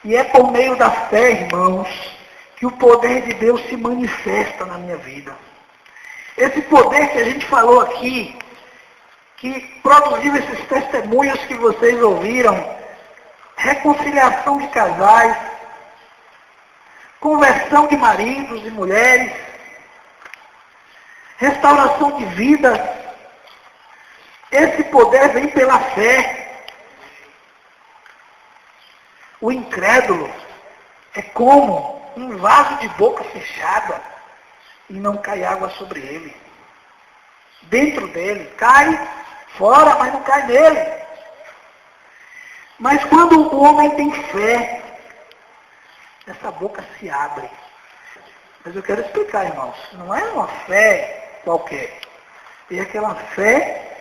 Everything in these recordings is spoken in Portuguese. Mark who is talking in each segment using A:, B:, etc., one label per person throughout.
A: E é por meio da fé, irmãos, que o poder de Deus se manifesta na minha vida. Esse poder que a gente falou aqui, que produziu esses testemunhos que vocês ouviram, reconciliação de casais, conversão de maridos e mulheres, restauração de vidas. Esse poder vem pela fé. O incrédulo é como um vaso de boca fechada e não cai água sobre ele. Dentro dele, cai fora, mas não cai nele. Mas quando o homem tem fé, essa boca se abre. Mas eu quero explicar, irmãos, não é uma fé qualquer. É aquela fé,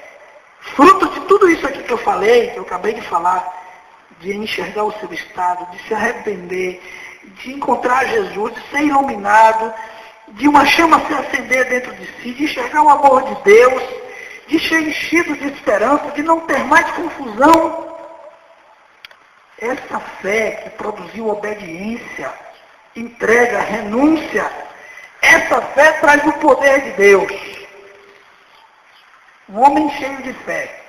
A: fruto de tudo isso aqui que eu falei, que eu acabei de falar, de enxergar o seu estado, de se arrepender, de encontrar Jesus, de ser iluminado, de uma chama se acender dentro de si, de enxergar o amor de Deus, de ser enchido de esperança, de não ter mais confusão. Essa fé que produziu obediência, entrega, renúncia, essa fé traz o poder de Deus. Um homem cheio de fé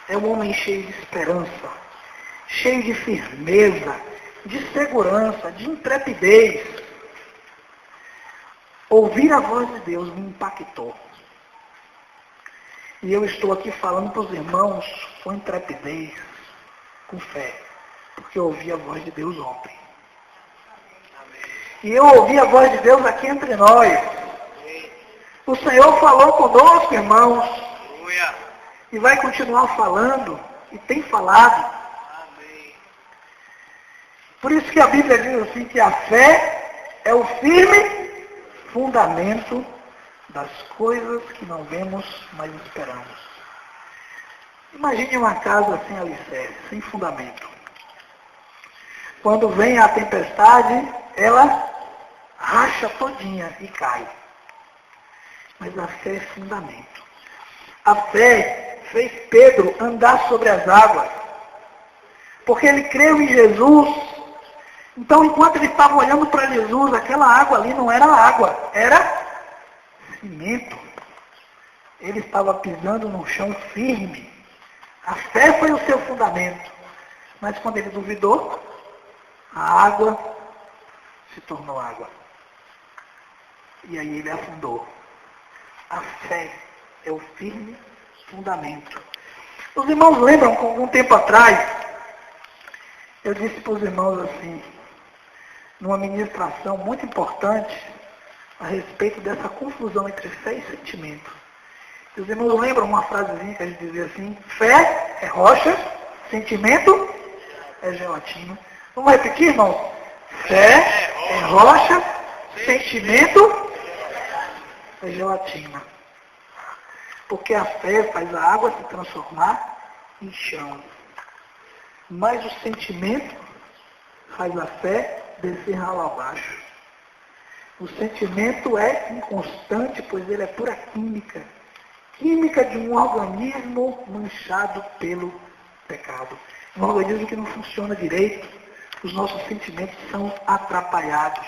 A: é um homem cheio de esperança, cheio de firmeza, de segurança, de intrepidez. Ouvir a voz de Deus me impactou. E eu estou aqui falando para os irmãos com intrepidez, com fé, porque eu ouvi a voz de Deus ontem. E eu ouvi a voz de Deus aqui entre nós. O Senhor falou conosco, irmãos, e vai continuar falando, e tem falado. Por isso que a Bíblia diz assim, que a fé é o firme fundamento das coisas que não vemos, mas esperamos. Imagine uma casa sem alicerce, sem fundamento. Quando vem a tempestade, ela racha todinha e cai. Mas a fé é fundamento. A fé fez Pedro andar sobre as águas. Porque ele creu em Jesus. Então, enquanto ele estava olhando para Jesus, aquela água ali não era água, era cimento. Ele estava pisando num chão firme. A fé foi o seu fundamento. Mas quando ele duvidou, a água se tornou água. E aí ele afundou. A fé é o firme fundamento. Os irmãos lembram que algum tempo atrás, eu disse para os irmãos assim, numa ministração muito importante, a respeito dessa confusão entre fé e sentimento. E os irmãos lembram uma frasezinha que a gente dizia assim, fé é rocha, sentimento é gelatina. Vamos repetir, irmãos? Fé é rocha, sentimento é gelatina. Porque a fé faz a água se transformar em chão. Mas o sentimento faz a fé descer ralo abaixo. O sentimento é inconstante, pois ele é pura química. Química de um organismo manchado pelo pecado. Um organismo que não funciona direito. Os nossos sentimentos são atrapalhados.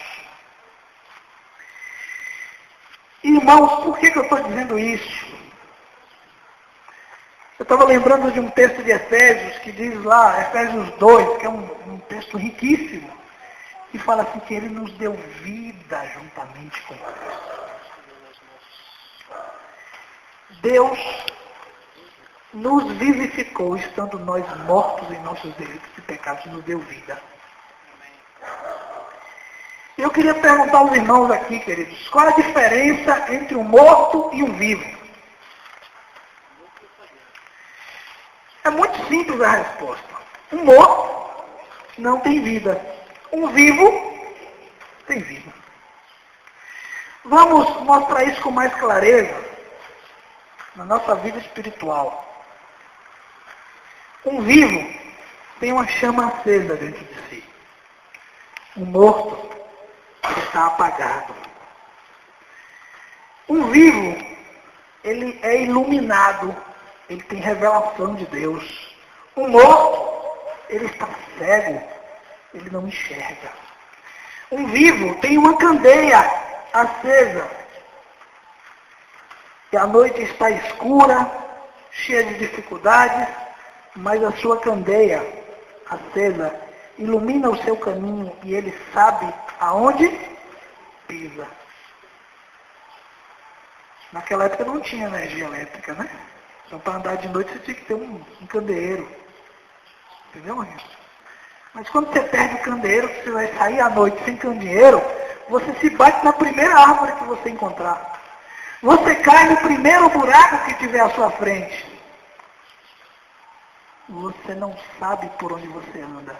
A: Irmãos, por que eu estou dizendo isso? Eu estava lembrando de um texto de Efésios, que diz lá, Efésios 2, que é um texto riquíssimo, que fala assim que ele nos deu vida juntamente com Cristo. Deus nos vivificou, estando nós mortos em nossos delitos e pecados, nos deu vida. Eu queria perguntar aos irmãos aqui, queridos, qual a diferença entre um morto e um vivo? É muito simples a resposta. Um morto não tem vida. Um vivo tem vida. Vamos mostrar isso com mais clareza na nossa vida espiritual. Um vivo tem uma chama acesa dentro de si. Um morto está apagado. Um vivo, ele é iluminado. Ele tem revelação de Deus. Um morto, ele está cego. ele não enxerga. Um vivo tem uma candeia acesa. E a noite está escura, cheia de dificuldades, mas a sua candeia acesa ilumina o seu caminho e ele sabe aonde pisa. Naquela época não tinha energia elétrica, né? Então para andar de noite você tinha que ter um candeeiro. Entendeu, isso? Mas quando você perde o candeeiro, você vai sair à noite sem candeeiro, você se bate na primeira árvore que você encontrar. Você cai no primeiro buraco que tiver à sua frente. Você não sabe por onde você anda.